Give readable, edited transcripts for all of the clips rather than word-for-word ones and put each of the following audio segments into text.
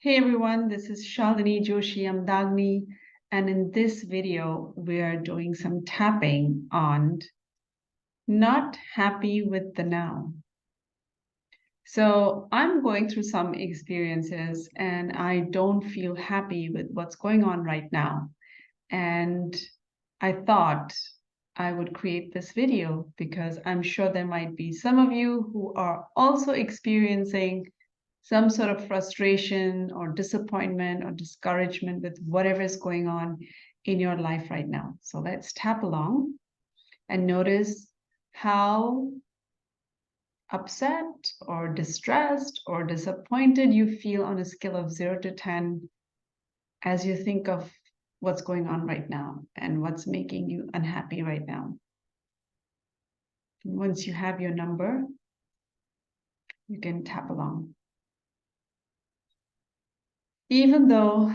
Hey everyone, this is Shalini Joshi Amdagni, and in this video, we are doing some tapping on not happy with the now. So I'm going through some experiences and I don't feel happy with what's going on right now. And I thought I would create this video because I'm sure there might be some of you who are also experiencing some sort of frustration or disappointment or discouragement with whatever is going on in your life right now. So let's tap along and notice how upset or distressed or disappointed you feel on a scale of 0 to 10 as you think of what's going on right now and what's making you unhappy right now. Once you have your number, you can tap along. Even though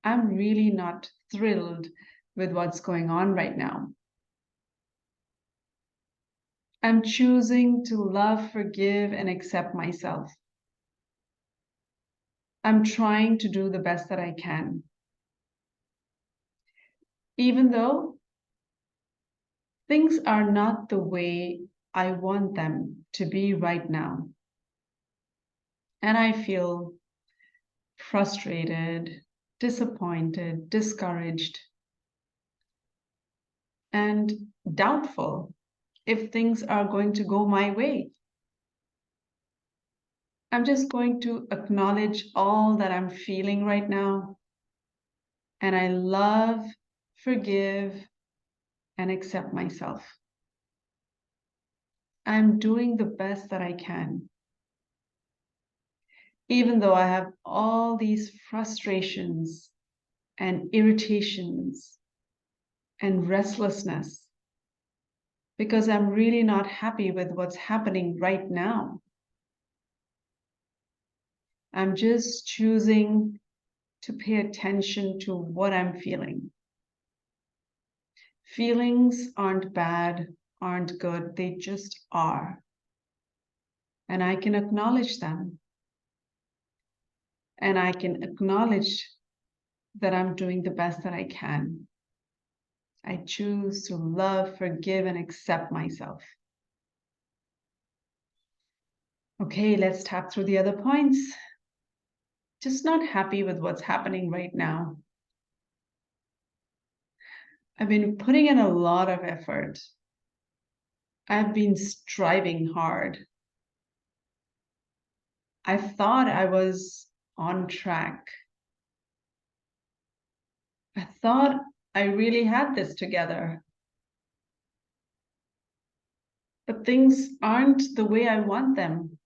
I'm really not thrilled with what's going on right now, I'm choosing to love, forgive, and accept myself. I'm trying to do the best that I can. Even though things are not the way I want them to be right now. And I feel frustrated, disappointed, discouraged, and doubtful if things are going to go my way. I'm just going to acknowledge all that I'm feeling right now. And I love, forgive, and accept myself. I'm doing the best that I can. Even though I have all these frustrations and irritations and restlessness, because I'm really not happy with what's happening right now. I'm just choosing to pay attention to what I'm feeling. Feelings aren't bad, aren't good, they just are. And I can acknowledge them. And I can acknowledge that I'm doing the best that I can. I choose to love, forgive, and accept myself. Okay, let's tap through the other points. Just not happy with what's happening right now. I've been putting in a lot of effort. I've been striving hard. I thought I was on track. I thought I really had this together. But things aren't the way I want them.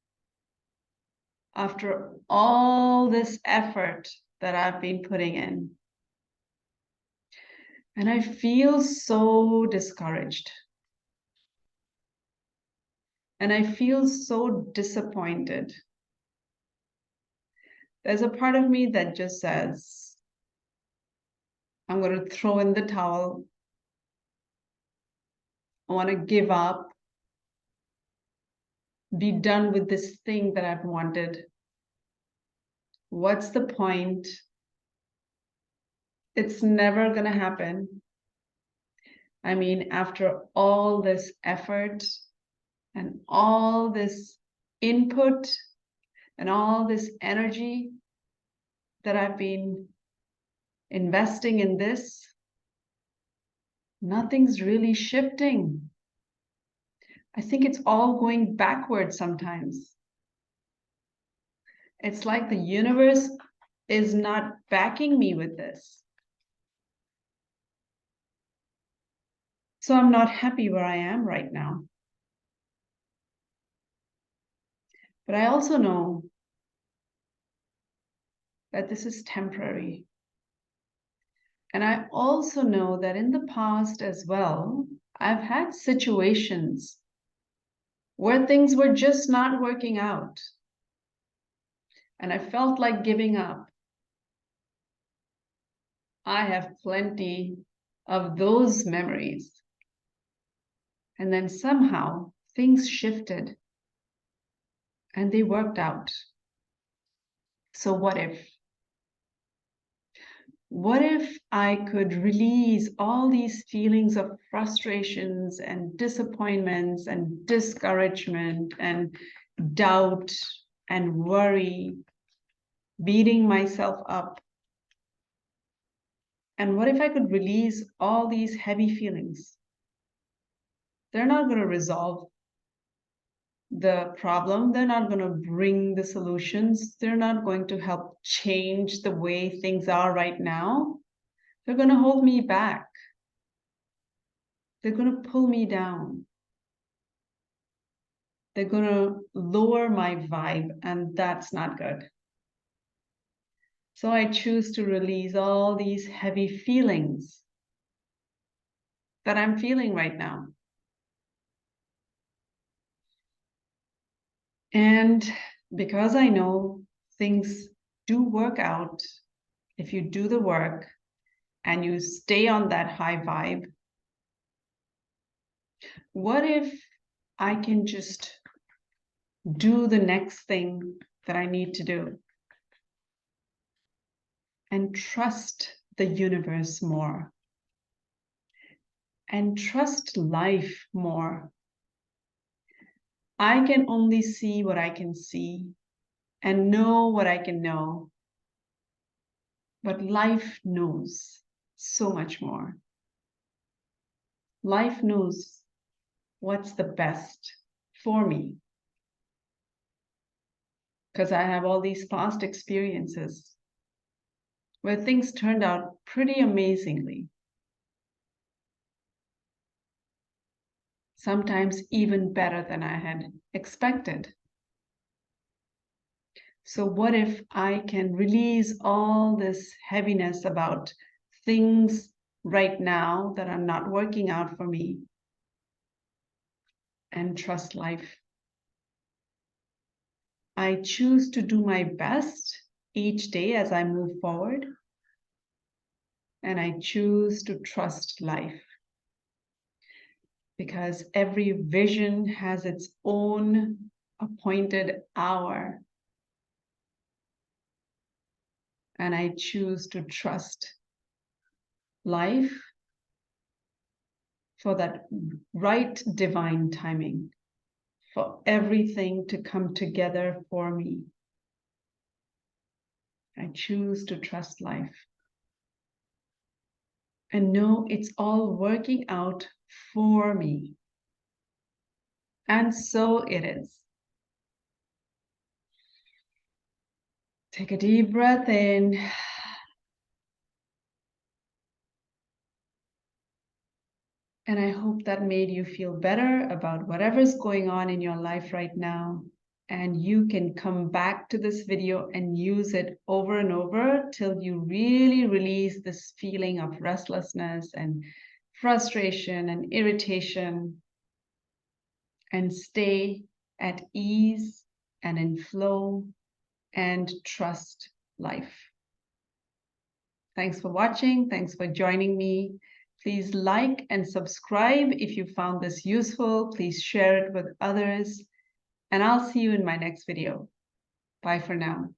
After all this effort that I've been putting in. And I feel so discouraged. And I feel so disappointed. There's a part of me that just says, I'm going to throw in the towel. I want to give up. Be done with this thing that I've wanted. What's the point? It's never going to happen. I mean, after all this effort and all this input and all this energy that I've been investing in this, nothing's really shifting. I think it's all going backwards sometimes. It's like the universe is not backing me with this. So I'm not happy where I am right now. But I also know that this is temporary. And I also know that in the past as well, I've had situations where things were just not working out. And I felt like giving up. I have plenty of those memories. And then somehow things shifted and they worked out. So what if? What if I could release all these feelings of frustrations and disappointments and discouragement and doubt and worry, beating myself up? And what if I could release all these heavy feelings? They're not going to resolve the problem. They're not going to bring the solutions. They're not going to help change the way things are right now. They're going to hold me back. They're going to pull me down. They're going to lower my vibe, and that's not good. So I choose to release all these heavy feelings that I'm feeling right now. And because I know things do work out if you do the work and you stay on that high vibe, what if I can just do the next thing that I need to do and trust the universe more and trust life more? I can only see what I can see and know what I can know, but life knows so much more. Life knows what's the best for me because I have all these past experiences where things turned out pretty amazingly. Sometimes even better than I had expected. So what if I can release all this heaviness about things right now that are not working out for me and trust life? I choose to do my best each day as I move forward, and I choose to trust life. Because every vision has its own appointed hour. And I choose to trust life for that right divine timing, for everything to come together for me. I choose to trust life and know it's all working out for me. And so it is. Take a deep breath in. And I hope that made you feel better about whatever's going on in your life right now. And you can come back to this video and use it over and over till you really release this feeling of restlessness and frustration and irritation and stay at ease and in flow and trust life. Thanks for watching. Thanks for joining me. Please like and subscribe if you found this useful. Please share it with others. And I'll see you in my next video. Bye for now.